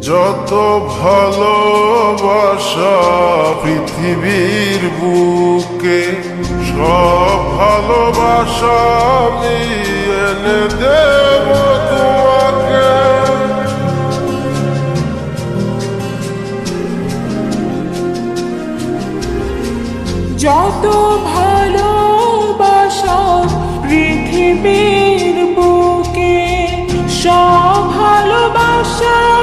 যত ভালোবাসা পৃথিবীর বুকে, সব ভালোবাসা আমি এনে দেব তোমাকে। যত ভালোবাসা পৃথিবীর বুকে, সব ভালোবাসা